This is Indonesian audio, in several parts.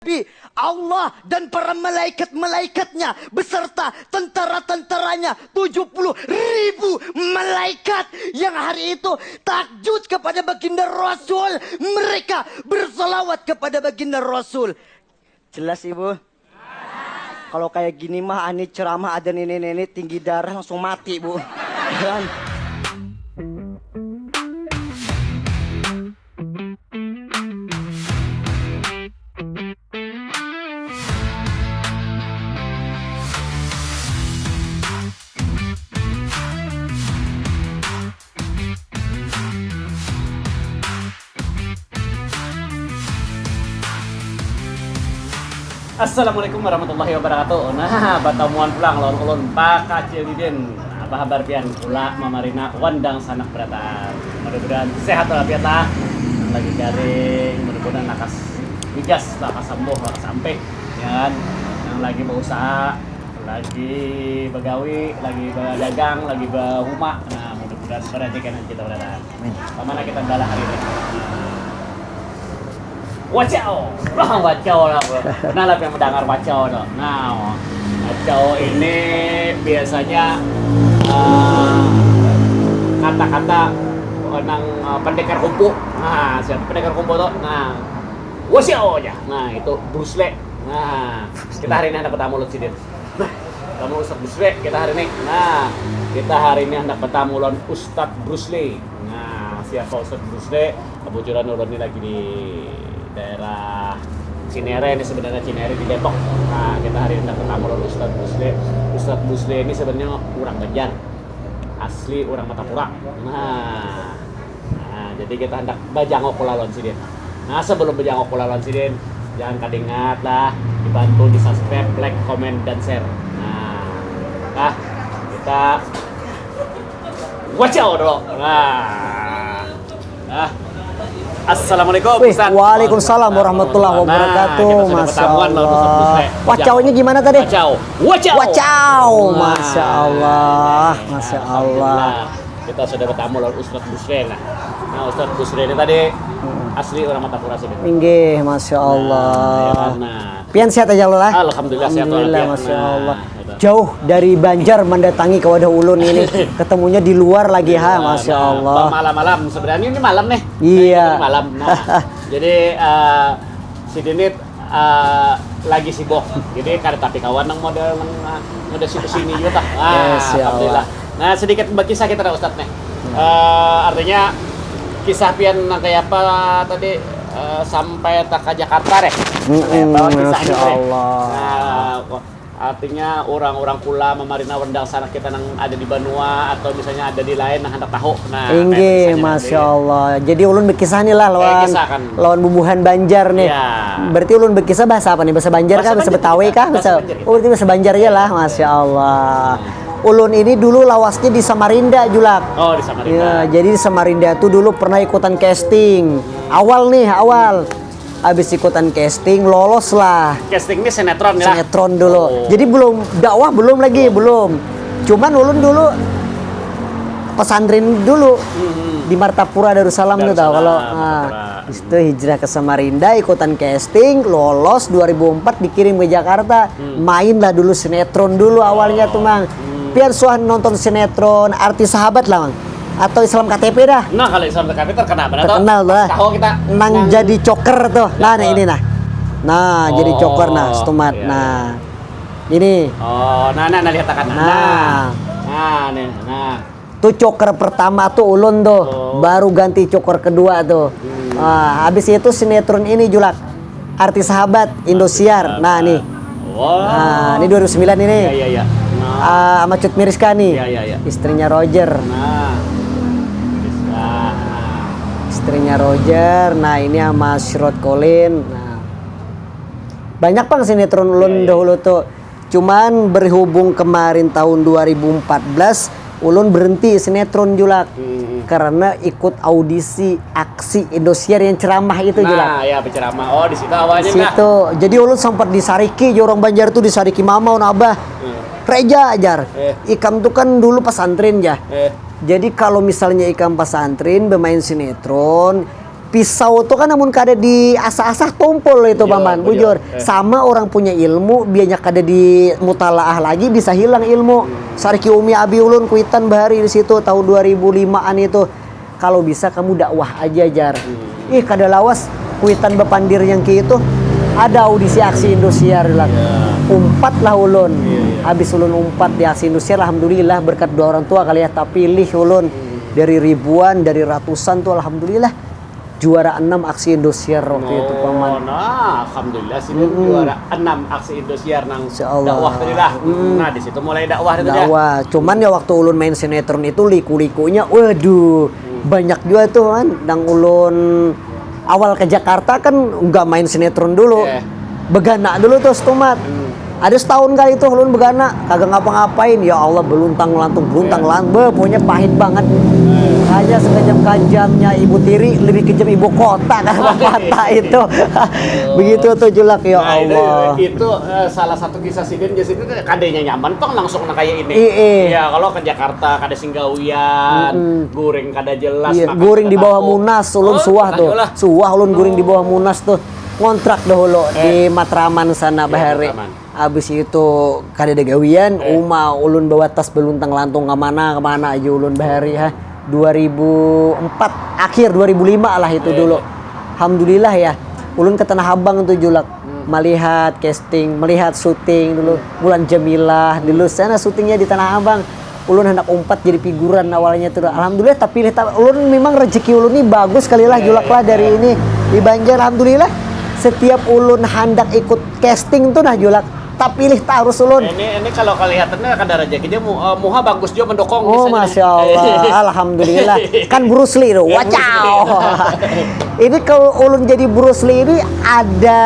Allah dan para malaikat-malaikatnya beserta tentara-tentaranya 70.000 malaikat yang hari itu takjud kepada baginda Rasul. Mereka bersolawat kepada baginda Rasul. Jelas ibu? Kalau kayak gini mah ani ceramah ada nenek-nenek tinggi darah langsung mati bu. Kan? Assalamualaikum warahmatullahi wabarakatuh. Nah, batamuan pulang lawan ulun Pak Kacil Didin. Apa kabar pian? Pula Mamarina Wandang sanak berataan. Mudah-mudahan sehat walafiat lah. Lagi garing, mudah-mudahan lakas migas, lakas sembuh, lakas sampai, ya kan? Yang lagi berusaha, lagi begawi, lagi berdagang, lagi berhuma. Nah, mudah-mudahan perhatikan kita berataan. Kemana kita bala hari ini? Wacao, wacao lah bro. Nah, yang mendengar wacao no. Nah, wacao ini biasanya kata-kata orang pendekar kumpul. Nah, siapa pendekar kumpul tuh? Nah, wacao aja. Nah, itu Bruce Lee. Nah, kita hari ini hendak bertamu Sidin. Nah, kamu Ustadz Bruce Lee kita hari ini. Nah, kita hari ini hendak bertamu lawan Ustadz Bruce Lee. Nah, siapa Ustadz Bruce Lee? Kebetulan ulun ini lagi di daerah Cinere, ini sebenarnya Cinere di Depok. Nah, kita hari ini ketemu lawan Ustadz Busle. Ustadz Busle ini sebenarnya orang Banjar, asli orang Matapura. Nah, jadi kita hendak bajangok lawan Sidin. Nah, sebelum bajangok lawan Sidin, jangan kadingat lah, dibantu di subscribe, like, comment, dan share. Nah, kita wacau dulu. Nah. Assalamualaikum Ustaz. Waalaikumsalam warahmatullahi wabarakatuh. Masya Allah. Wacaunya gimana tadi? Wacau. Masya Allah. Masya Allah. Kita sudah bertamu lawan Ustadz Busre. Nah, Ustadz Busre ini tadi asli orang Matapura sih. Inggih, Masya Allah. Pian sehat aja Allah. Alhamdulillah sehat. Alhamdulillah, Masya Allah. Jauh dari Banjar mendatangi ke wadah ulun ini, ketemunya di luar lagi Masya Allah. Malam-malam sebenarnya ini malam nih. Iya. Malam. Nah, jadi si Dinit lagi sibuk. Jadi kada tapi kawan nang model sini juga. Alhamdulillah. Nah, sedikit berkisah kita Ustaz nih. Artinya kisah pian kayak apa tadi sampai ke Jakarta deh. Masya Allah. Artinya orang-orang pula Mamarina Wandang sana kita yang ada di Banua atau misalnya ada di lain yang hendak tahu. Nah, inggih, Masya Allah. Jadi ulun berkisah nih lah lawan bubuhan Banjar nih. Ya. Berarti ulun berkisah bahasa apa nih? Bahasa Banjar kah? Bahasa Betawi kah? Berarti bahasa Banjar aja lah, Masya Allah. Ulun ini dulu lawasnya di Samarinda, Julak. Oh, di Samarinda. Ya, jadi di Samarinda tuh dulu pernah ikutan casting. Awal. Habis ikutan casting, lolos lah. Casting ini sinetron ya? Sinetron dulu. Jadi belum dakwah, belum. Cuman ulun dulu pesantren dulu di Martapura Darussalam tuh tau kalau itu hijrah ke Samarinda, ikutan casting, lolos 2004 dikirim ke Jakarta. Main lah dulu sinetron dulu awalnya tuh Mang. Biar suah nonton sinetron Arti Sahabat lah Mang. Atau Islam KTP dah. Nah, kalau Islam KTP terkenal lah. Tahu kita nang jadi coker tuh. Nah, ini nah. Nah, jadi coker nah, stumat. Iya, nah. Ini. Oh, nah lihat kan. Nah. Tuh coker pertama tuh ulun tuh. Baru ganti coker kedua tuh. Habis itu sinetron ini Julak. Arti Sahabat Indosiar. Nah, nih. Nah, ini 2009 ini. Iya. Sama Cut Miriska nih. Iya. Istrinya Roger. Istrinya Roger. Nah, ini sama Shrod Colin. Nah. Banyak Bang sinetron ulun dahulu tuh. Cuman berhubung kemarin tahun 2014 ulun berhenti sinetron Julak. Karena ikut audisi aksi Indosiar yang ceramah itu Julak. Nah, ya penceramah. Oh, di situ awalnya situ. Jadi ulun sempat di Sariki, orang Banjar tuh di Sariki Mamau Abah. Reja ajar. Ikam tuh kan dulu pesantren ya. Jadi kalau misalnya ikam pesantren bermain sinetron, pisau tuh kan namun kada di asah-asah tumpul itu Iya, paman, bujur. bujur. Sama orang punya ilmu, biarnya kada di mutalaah lagi bisa hilang ilmu. Sarki Umi Abi Ulun kuitan bahari di situ tahun 2005-an itu. Kalau bisa kamu dakwah aja jar. Ih kada lawas kuitan bepandir yang ki itu ada audisi aksi Indosiar lah. Umpat lah ulun. Habis ulun umpat di aksi Indosiar, alhamdulillah berkat dua orang tua kali ya, tak pilih ulun dari ribuan, dari ratusan tuh alhamdulillah juara 6 aksi Indosiar waktu itu paman. Nah, alhamdulillah sih juara 6 aksi Indosiar nang Insyaallah. dakwah tadi lah. Nah, di situ mulai dakwah itu ya. Dakwah. Cuman ya waktu ulun main sinetron itu liku-likunya waduh banyak juga tuh kan. Nang ulun awal ke Jakarta kan nggak main sinetron dulu. Begana dulu tuh Stomat. Ada setahun kali itu ulun begana, kagak ngapa-ngapain. Ya Allah beluntang lantung, pokoknya pahit banget. Hanya sekejam-kejamnya ibu tiri, lebih kejam ibu kota kan kata itu. Begitu tuh Julak ya Nah, Allah. itu salah satu kisah Sidin jadi itu kadenya nyaman tong langsung na kayak ini. Iya. Ya kalau ke Jakarta kada singgawian, goreng kada jelas, Iya, makan guring kada di bawah tahu. Munas, ulun suah tuh. lah. Suah ulun guring di bawah Munas tuh. Kontrak dahulu di Matraman sana bahari. Matraman. Abis itu kada ada gawian, ulun bawa tas beluntang lantung kemana aja ulun bahari ha. 2004 akhir 2005 lah itu dulu. Alhamdulillah ya. Ulun ke Tanah Abang tuh Julak. Melihat casting, melihat syuting dulu. Bulan Jamilah dulu sana syutingnya di Tanah Abang. Ulun hendak umpat jadi figuran awalnya tuh. Alhamdulillah tapi ulun memang rezeki ulun ini bagus kali lah Julak lah dari ini di Banjar. Alhamdulillah setiap ulun hendak ikut casting tuh nah Julak tak pilih tak harus ulun. Ini kalau kelihatannya kada rezeki dia muha bagus juga mendukung. Oh masya Allah, alhamdulillah. Kan Bruce Lee tuh, wacaw. Ini kalau ulun jadi Bruce Lee ini ada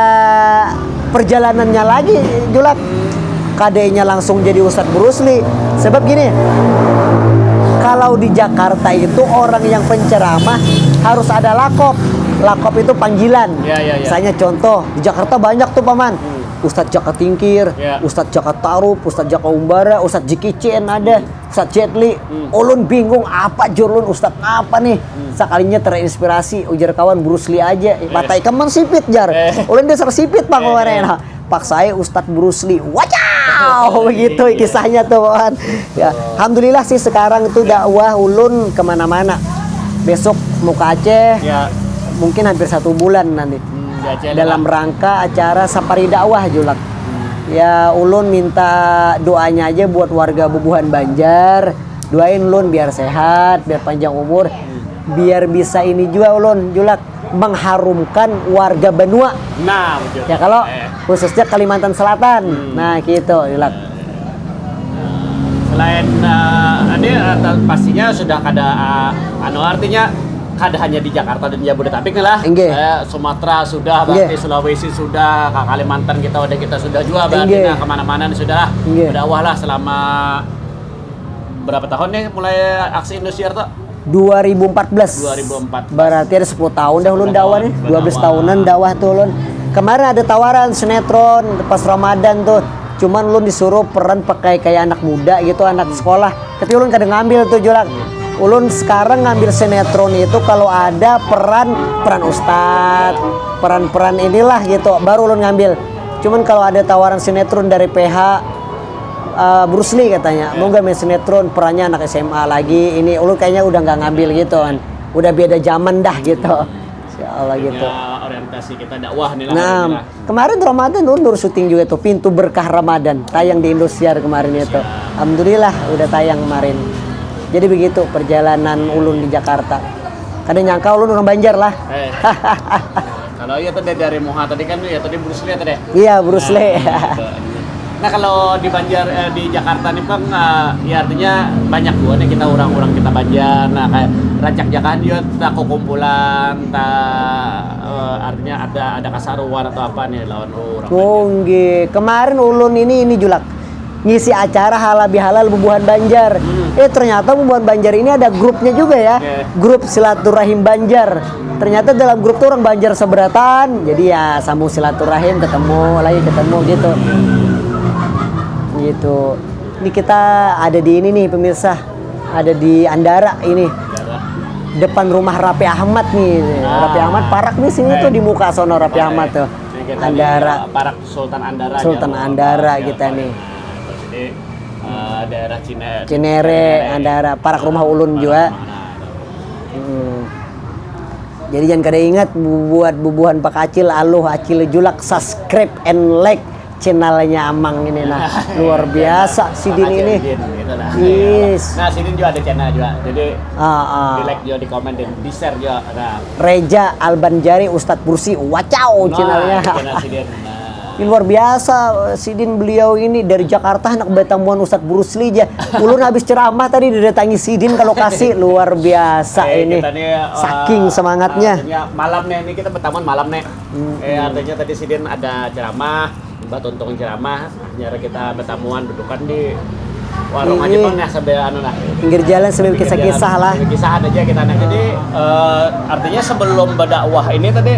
perjalanannya lagi, Julak. Kadenya langsung jadi Ustadz Bruce Lee. Sebab gini, kalau di Jakarta itu orang yang penceramah harus ada lakop. Lakop itu panggilan. Ya. Misalnya contoh, di Jakarta banyak tuh paman. Ustadz Jaka Tingkir, Ustadz Jaka Tarup, Ustadz Jaka Umbara, Ustadz Jiki Cien ada, Ustadz Jet Li. Ulun bingung apa jurulun Ustadz apa nih. Sekalinya terinspirasi ujar kawan Bruce Lee aja. Mata ikan sipit jar. Ulun dasar sipit Bang kemarin. Pak saya Ustadz Bruce Lee. Wacaw begitu kisahnya tuh kawan. Ya, alhamdulillah sih sekarang itu dakwah ulun kemana-mana. Besok mau ke Aceh. Ya. Mungkin hampir 1 bulan nanti. Dalam rangka acara Safari Dakwah Julak. Ya ulun minta doanya aja buat warga Bubuhan Banjar. Doain ulun biar sehat, biar panjang umur, biar bisa ini juga ulun Julak mengharumkan warga Benua. Nah, betul. Ya kalau khususnya Kalimantan Selatan. Nah gitu Julak. Selain ini pastinya sudah kada artinya kada hanya di Jakarta dan Jabodetabek lah. Sumatera sudah, berarti Sulawesi sudah, ke Kalimantan kita sudah juga, berarti kemana-mana sudah berdakwah lah selama berapa tahun nih mulai aksi Indosiar tuh? 2014. Berarti ada 10 tahun dah ulun dakwah nih. 12 tahunan dakwah tuh ulun. Kemarin ada tawaran sinetron pas Ramadan tuh. Cuman ulun disuruh peran pakai kayak anak muda gitu, anak sekolah. Tapi ulun kadang ngambil tuh Julak. Ulun sekarang ngambil sinetron itu kalau ada peran ustadz, peran inilah gitu, baru ulun ngambil. Cuman kalau ada tawaran sinetron dari PH Bruce Lee katanya, mau nggak main sinetron perannya anak SMA lagi, ini ulun kayaknya udah nggak ngambil gitu kan, udah beda zaman dah gitu. Insya Allah gitu. Ya, orientasi kita dakwah nih lah. Nah, kemarin Ramadan ulun syuting juga tuh Pintu Berkah Ramadan, tayang di Indosiar kemarin itu. Alhamdulillah udah tayang kemarin. Jadi begitu perjalanan ulun di Jakarta. Kadang nyangka ulun orang Banjar lah. Kalau iya tadi dari Moha tadi kan ya tadi Bruce Lee tadi. Iya Bruce Lee. Nah kalau di Banjar di Jakarta nih Bang, ya artinya banyak gua nih kita orang-orang kita Banjar. Nah kayak rancak jakahan juga tak kumpulan, artinya ada kasaruan atau apa nih lawan orang. Oh nggih. Kemarin ulun ini Julak. Ngisi acara halal bihalal Bubuhan Banjar. Ternyata Bubuhan Banjar ini ada grupnya juga ya. Grup Silaturahim Banjar. Ternyata dalam grup tuh orang Banjar seberatan. Jadi ya sambung silaturahim, ketemu gitu. Gitu. Ini kita ada di ini nih pemirsa. Ada di Andara ini. depan rumah Raffi Ahmad nih. Raffi Ahmad parak nih sini tuh di muka sono Raffi Ahmad tuh. Andara. Parak Sultan Andara. Sultan Andara kita nih. Jadi daerah Cinere, Andara, parak rumah ulun juga. Jadi jangan kada ingat buat bubuhan Pak Acil, aluh Acil julak subscribe and like channelnya Amang ini nah. Luar biasa Sidin ini. Yes. Nah, Sidin juga ada channel juga. Jadi di like juga, di komen dan di share juga. Nah. Reja Albanjari Ustadz Bursi, wacau channelnya. Channel Sidin. Ini luar biasa Sidin, beliau ini dari Jakarta anak bertamuan Ustadz Burusli aja. Ulun habis ceramah tadi didatangi Sidin ke lokasi, luar biasa ini. Saking semangatnya. Malam nih, ini kita bertamuan malam nih. Artinya tadi Sidin ada ceramah, Mbak Tuntung ceramah, akhirnya kita bertamuan dudukan di warung aja bang ya sambil pinggir jalan sambil kisah-kisah lah. Kisah aja kita nah. Jadi artinya sebelum berdakwah ini tadi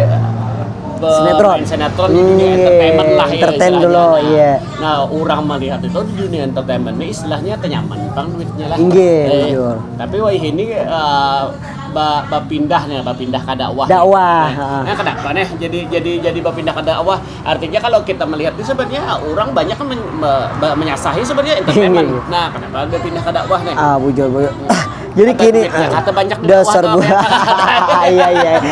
sinetron di dunia entertainment lah ya entertain dulu, iya. Nah, orang melihat itu di dunia entertainment ini istilahnya tenyaman bang duitnya lah. Tapi wah ini pindah ke dakwah. Nah, kenapa nih? Jadi pindah ke dakwah. Artinya kalau kita melihat itu sebenarnya orang banyak kan menyasahi sebenarnya entertainment. Nah, kenapa dia pindah ke dakwah nih? Bujur. Jadi kini kata banyak dasar iya.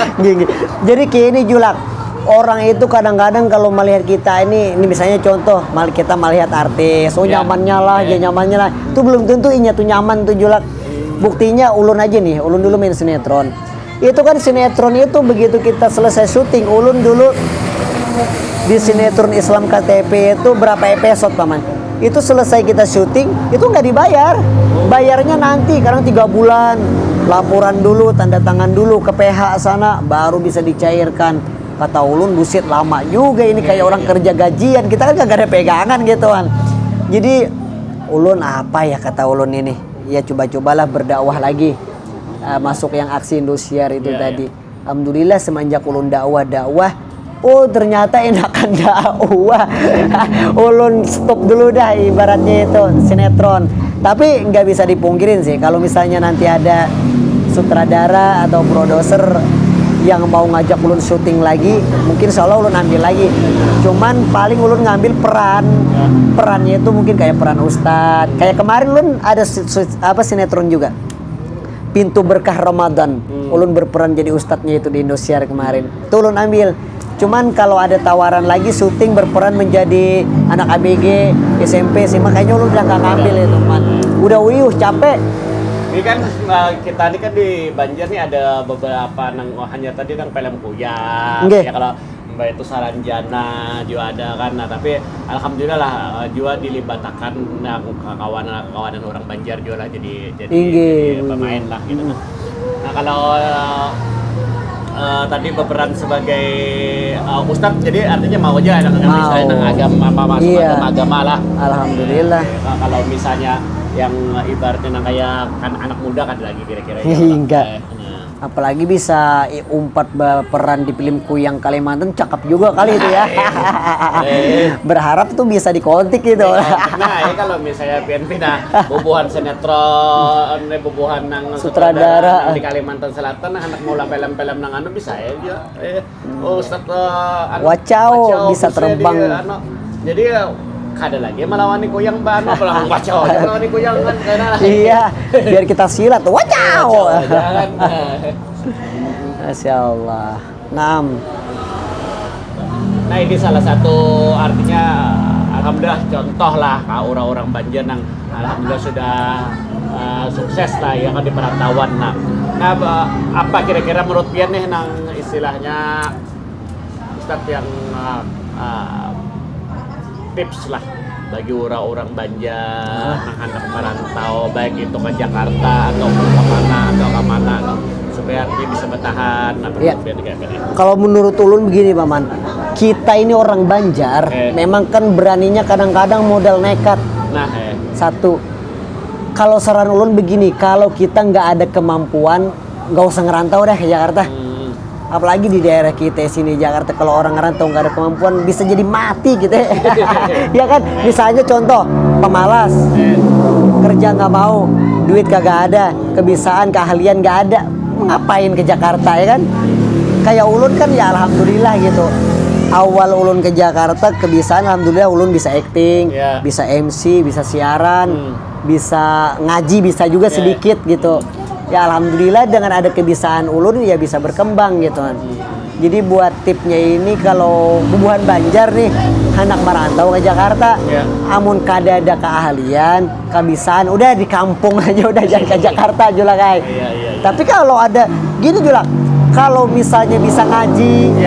Jadi kini julak. Orang itu kadang-kadang kalau melihat kita ini misalnya contoh, kita melihat artis, nyamannya lah, nyamannya lah. Itu belum tentu inya tuh nyaman tuh julak. Buktinya ulun aja nih, ulun dulu main sinetron. Itu kan sinetron itu begitu kita selesai syuting, ulun dulu di sinetron Islam KTP itu berapa episode paman? Itu selesai kita syuting, itu nggak dibayar. Bayarnya nanti, kadang 3 bulan. Laporan dulu, tanda tangan dulu ke PH sana, baru bisa dicairkan. Kata ulun, buset lama juga ini kayak orang kerja gajian. Kita kan gak ada pegangan gitu kan. Jadi ulun apa ya kata ulun ini? Ya coba-cobalah berdakwah lagi. Masuk yang aksi Indosiar itu tadi. Alhamdulillah semenjak ulun dakwah. Oh ternyata enakan dakwah. Ulun stop dulu dah ibaratnya itu sinetron. Tapi nggak bisa dipungkirin sih kalau misalnya nanti ada sutradara atau produser yang mau ngajak ulun syuting lagi, mungkin seolah ulun ambil lagi. Cuman paling ulun ngambil perannya itu mungkin kayak peran ustadz. Kayak kemarin ulun ada sinetron juga, Pintu Berkah Ramadan. Ulun berperan jadi ustadznya itu di Indosiar kemarin. Itu ulun ambil. Cuman kalau ada tawaran lagi syuting berperan menjadi anak ABG, SMP, SMA, kayaknya ulun udah nggak ngambil itu, man. Udah capek. Ini kan kita ini kan di Banjar nih ada beberapa hanya tadi film Kuyang. Ya kalau Mbak itu Saranjana juga ada kan. Nah, tapi alhamdulillah lah juga dilibatkan kawanan orang Banjar juga lah jadi pemain lah gitu. Nah, kalau tadi berperan sebagai ustadz, jadi artinya mau aja misalnya agama agama lah. Alhamdulillah. Nah, kalau misalnya yang ibaratnya kayak kan anak muda kan lagi kira-kira enggak. Apalagi bisa umpat peran di film Kuyang Kalimantan, cakep juga kali itu ya. Berharap tuh bisa dikontik gitu. Nah, ya kalau misalnya pindah bubuhan sinetron, bubuhan nang sutradara di Kalimantan Selatan, anak mula film-film nang bisa ya. Ustadz wacau bisa terbang. Jadi ada lagi melawani Kuyang bano pelang wacau melawani Kuyang kan karena iya biar kita silat wacau Masya Allah. Nah ini salah satu artinya alhamdulillah contoh lah orang-orang Banjar yang alhamdulillah sudah sukses lah ya kan di perantauan. Nah apa kira-kira menurut pian nih nang istilahnya Ustadz yang tips lah bagi orang-orang Banjar anak merantau baik itu ke Jakarta atau kemana supaya dia bisa bertahan. Kalau menurut ulun begini paman, kita ini orang Banjar memang kan beraninya kadang-kadang modal nekat. Satu, kalau saran ulun begini, kalau kita nggak ada kemampuan nggak usah ngerantau deh ke Jakarta. Apalagi di daerah kita sini Jakarta, kalau orang ngerantau nggak ada kemampuan bisa jadi mati gitu ya kan. Misalnya contoh pemalas, kerja nggak mau, duit kagak ada, kebiasaan keahlian nggak ada, ngapain ke Jakarta ya kan? Kayak ulun kan ya alhamdulillah gitu. Awal ulun ke Jakarta kebiasaan alhamdulillah ulun bisa acting, bisa MC, bisa siaran, bisa ngaji, bisa juga sedikit gitu. Ya alhamdulillah dengan ada kebiasaan ulun ya bisa berkembang gitu kan. Jadi buat tipnya ini kalau bubuhan Banjar nih anak merantau ke Jakarta, amun kada ada keahlian, kebiasaan, udah di kampung aja udah jangan ke Jakarta Julak kayak. Tapi kalau ada gini Julak, kalau misalnya bisa ngaji,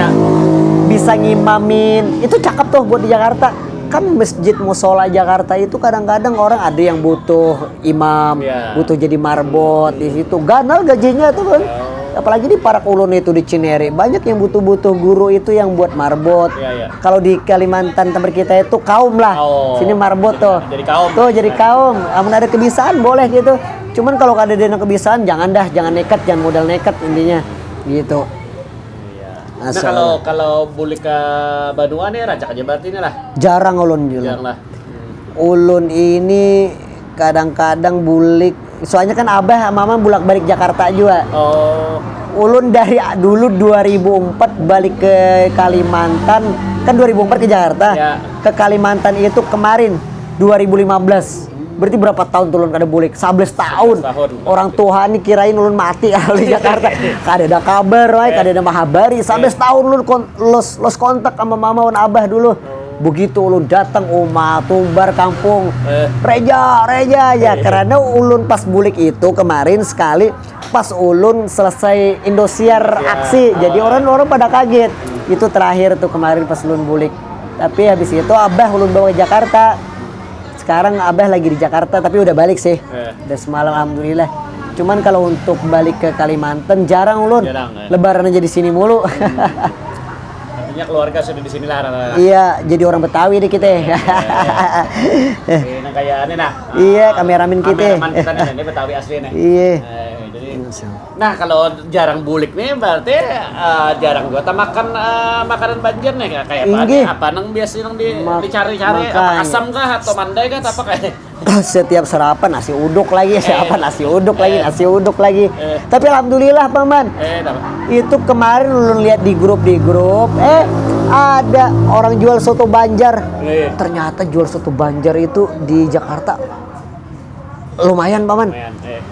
bisa ngimamin, itu cakep tuh buat di Jakarta. Kan masjid musola Jakarta itu kadang-kadang orang ada yang butuh imam, butuh jadi marbot di situ. Ganal gajinya tuh kan. Apalagi di Parak Ulun itu di Cinere banyak yang butuh guru itu yang buat marbot. Kalau di Kalimantan tempat kita itu kaum lah. Sini marbot tuh. Jadi kaum. Tuh jadi kaum. Amun ada kebiasaan boleh gitu. Cuman kalau ada dana kebiasaan jangan nekat, jangan modal nekat intinya. Gitu. Nah kalau bulik ke Bandungan ya racak aja berarti ini lah. Jarang ulun juga. Jarang lah. Ulun ini kadang-kadang bulik. Soalnya kan abah mama bolak-balik Jakarta juga. Ulun dari dulu 2004 balik ke Kalimantan. Kan 2004 ke Jakarta. Ke Kalimantan itu kemarin 2015. Berarti berapa tahun tuh ulun kada bulik? 11 tahun. Orang tua nih kirain ulun mati kalau di Jakarta. Kada ada kabar, kada ada mahabari. 11 tahun ulun los kontak sama mama dan abah dulu. Begitu ulun datang rumah tumbar kampung reja ya karena ulun pas bulik itu kemarin sekali pas ulun selesai Indosiar aksi jadi orang pada kaget itu terakhir tuh kemarin pas ulun bulik tapi habis itu abah ulun bawa ke Jakarta sekarang abah lagi di Jakarta tapi udah balik sih udah semalam alhamdulillah cuman kalau untuk balik ke Kalimantan jarang ulun lebaran aja di sini mulu. Keluarga sudah di sini lah. Iya, jadi orang Betawi deh kita. Nah kayak ini nah. Iya, kameramen kita. Kameraman kita nih, ini Betawi asli nih. Iya. Jadi, nah kalau jarang bulik nih berarti jarang gua makan makanan Banjar nih kayak apa nang biasa nang dicari-cari apa asam kah atau mandai kah apa kayak setiap sarapan nasi uduk lagi, nasi uduk lagi. Tapi alhamdulillah paman. Itu kemarin lu lihat di grup ada orang jual soto Banjar. Ternyata jual soto Banjar itu di Jakarta lumayan paman.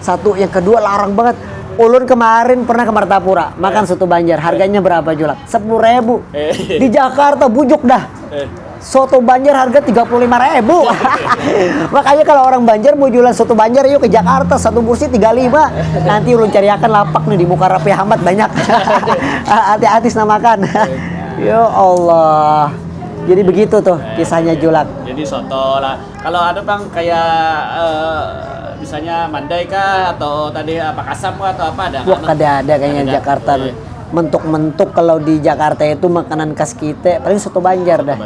Satu, yang kedua larang banget. Ulun kemarin pernah ke Martapura makan soto Banjar. Harganya berapa Julak? 10.000. Di Jakarta bujuk dah. Soto Banjar harga 35.000. Makanya kalau orang Banjar mau jualan soto Banjar yuk ke Jakarta satu kursi 35. Nanti ulun cariakan lapak nih di muka Rapi Ahmad banyak. Hati-hati namakan. Ya Allah. Jadi begitu tuh kisahnya Julak. Jadi soto lah. Kalau ada bang kayak misalnya mandai kah atau tadi apa kasam kah atau apa ada? Wah ada kayaknya Jakarta. Mentuk-mentuk kalau di Jakarta itu makanan khas kita paling soto Banjar dah.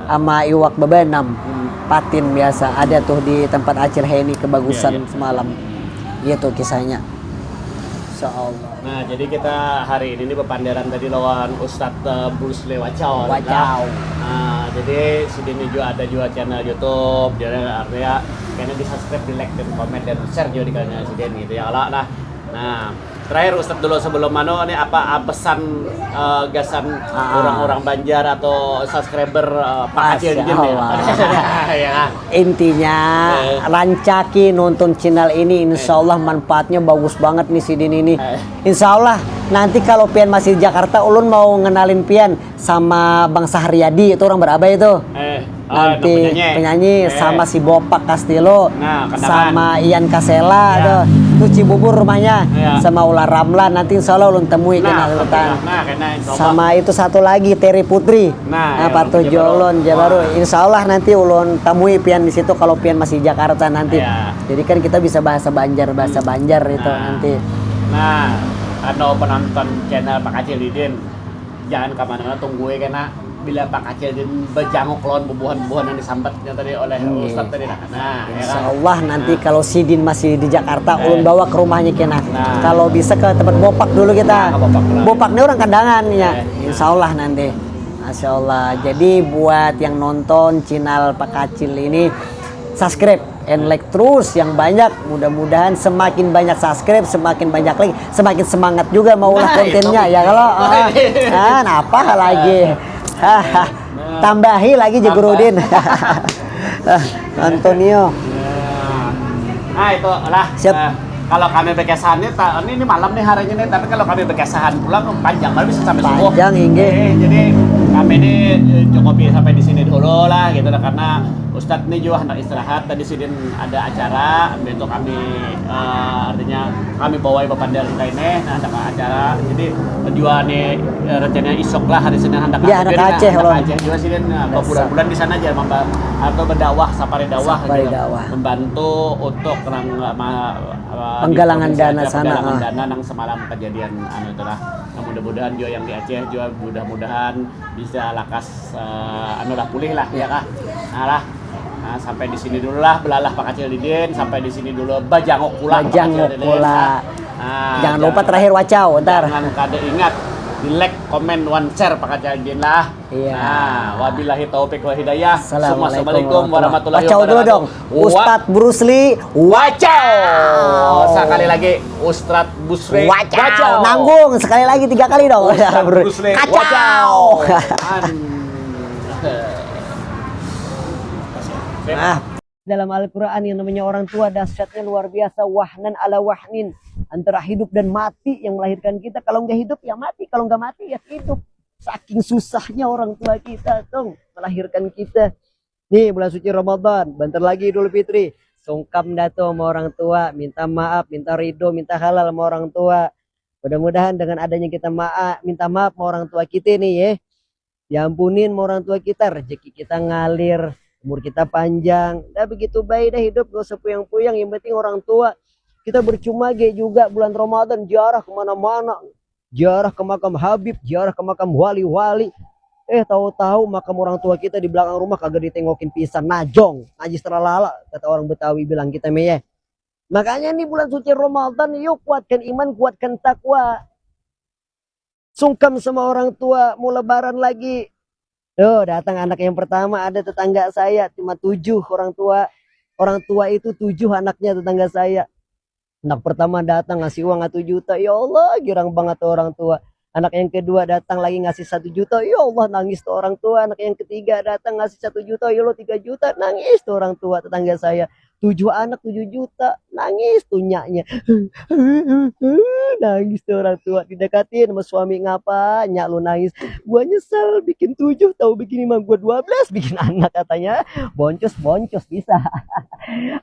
Sama iwak bebenam. Patin biasa ada tuh di tempat Acil Heni kebagusan semalam. Gitu kisahnya. Insyaallah. Nah, jadi kita hari ini berpanderan tadi lawan Ustadz Bruce Lee Wacau. Nah, jadi sini juga ada juga channel YouTube. Dia artinya kayaknya di subscribe, di like, dan komen dan share juga di kanalnya si Den gitu ya. Nah, terakhir Ustadz dulu sebelum ini apa pesan gasan orang-orang Banjar atau subscriber Pak Acil Didin ya? Intinya rancaki nonton channel ini insya Allah manfaatnya bagus banget nih si Din ini. Insya Allah nanti kalau Pian masih di Jakarta ulun mau ngenalin Pian sama Bang Saharyadi itu orang berapa itu? Nanti penyanyi sama si Bopak Castillo, sama Ian Kasela tuh Cibubur rumahnya, sama Ular Ramlan nanti insya Allah ulun temui sama itu satu lagi Terry Putri, Patu Jolon Jabaru, insya Allah nanti ulun temui Pian di situ kalau Pian masih di Jakarta nanti. Jadi kan kita bisa bahasa Banjar itu nanti. Nah, atau penonton channel Pak Acil Didin jangan kemana-mana, tunggu ya karena bila Pak Acil Didin berjanguk lawan bubuhan-bubuhan yang disambatnya tadi oleh Ustadz tadi. Nah, insya Allah nanti kalau si Din masih di Jakarta, ulun bawa ke rumahnya kena. Kalau bisa ke tempat Bopak dulu kita. Bopak ini orang kandangan ya. Insya Allah nanti. Masya Allah. Jadi buat yang nonton channel Pak Acil ini, subscribe and like terus yang banyak. Mudah-mudahan semakin banyak subscribe, semakin banyak like, semakin semangat juga mau ulah kontennya ya kalau apa lagi. Tambahi lagi Jegurudin. Antonio. Nah itu lah. Siap. Kalau kami berkesahan ini malam nih harinya nih, tapi kalau kami berkesahan pulang panjang, baru bisa sampai subuh. Panjang hingga. Jadi kami ini cukup sampai di sini dulu lah gitu, karena Ustadz ini juga hendak istirahat. Tadi sini ada acara, besok kami artinya kami bawa Bapak kita ini, nah ada acara. Jadi juga nih rencananya isok lah hari Senin hendak ya, anak Aceh loh. Aceh juga sini bulan-bulan di sana aja atau berdakwah, safari dakwah gitu. Membantu untuk penggalangan dana sana. Penggalangan dana yang semalam kejadian itu lah. Nah, mudah-mudahan juga yang di Aceh juga mudah-mudahan bisa lakas lah pulih lah ya kah. Nah, sampai di sini dulu lah belalah Pak Kacil Didin, sampai di sini dulu bajangok pula. Bajangok pula. Jangan lupa terakhir wacau ntar. Jangan kada ingat di like, comment, one share Pak Kacil Didin lah. Iya. Nah, wabillahi taufik wal hidayah. Assalamualaikum warahmatullahi wacau wabarakatuh. dulu dong. Ustadz Bruce Lee wacau. Sekali lagi Ustadz Busri wacau. Nanggung sekali lagi 3 kali dong. Bruce Lee kacau. Nah, dalam Al-Quran yang namanya orang tua dahsyatnya luar biasa, wahnan ala wahnin, antara hidup dan mati yang melahirkan kita. Kalau nggak hidup ya mati, kalau nggak mati ya hidup. Saking susahnya orang tua kita dong melahirkan kita. Nih bulan suci Ramadan, bentar lagi Idul Fitri. Sungkam dah tuh sama orang tua, minta maaf, minta ridho, minta halal sama orang tua. Mudah-mudahan dengan adanya kita minta maaf sama orang tua kita nih ya. Diampunin sama orang tua kita, rezeki kita ngalir, umur kita panjang. Dah begitu baik dah hidup, gak usah puyang-puyang. Yang penting orang tua kita bercuma juga bulan Ramadan, ziarah kemana-mana, ziarah ke makam Habib, ziarah ke makam wali-wali. Tahu-tahu makam orang tua kita di belakang rumah kagak ditengokin pisan, najong, najis terlala kata orang Betawi bilang kita meye. Makanya nih bulan suci Ramadan, yuk kuatkan iman, kuatkan takwa. Sungkem sama orang tua, mau lebaran lagi. Tuh datang anak yang pertama, ada tetangga saya cuma 7 orang tua. Orang tua itu 7 anaknya tetangga saya. Anak pertama datang ngasih uang 1 juta. Ya Allah girang banget tuh orang tua. Anak yang kedua datang lagi ngasih 1 juta. Ya Allah nangis tuh orang tua. Anak yang ketiga datang ngasih 1 juta. Ya Allah 3 juta. Nangis tuh orang tua tetangga saya. 7 anak 7 juta. Nangis tuh nyaknya. Nangis tuh orang tua. Didekatin sama suami, ngapa nyak lu nangis? Gua nyesel bikin 7, tahu bikin 5, gua 12 bikin anak katanya. Boncos bisa.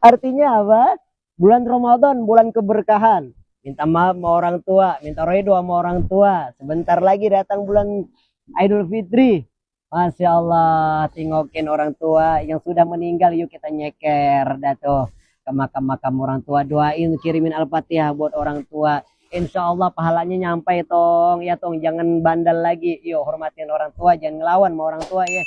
Artinya apa? Bulan Ramadan, bulan keberkahan. Minta maaf sama orang tua, minta ridho sama orang tua. Sebentar lagi datang bulan Idul Fitri. Masya Allah, tengokin orang tua yang sudah meninggal, yuk kita nyeker dah tuh ke makam-makam orang tua. Doain, kirimin Al-Fatihah buat orang tua. Insya Allah pahalanya nyampe tong. Ya tong, jangan bandel lagi. Yuk hormatin orang tua, jangan ngelawan sama orang tua ya.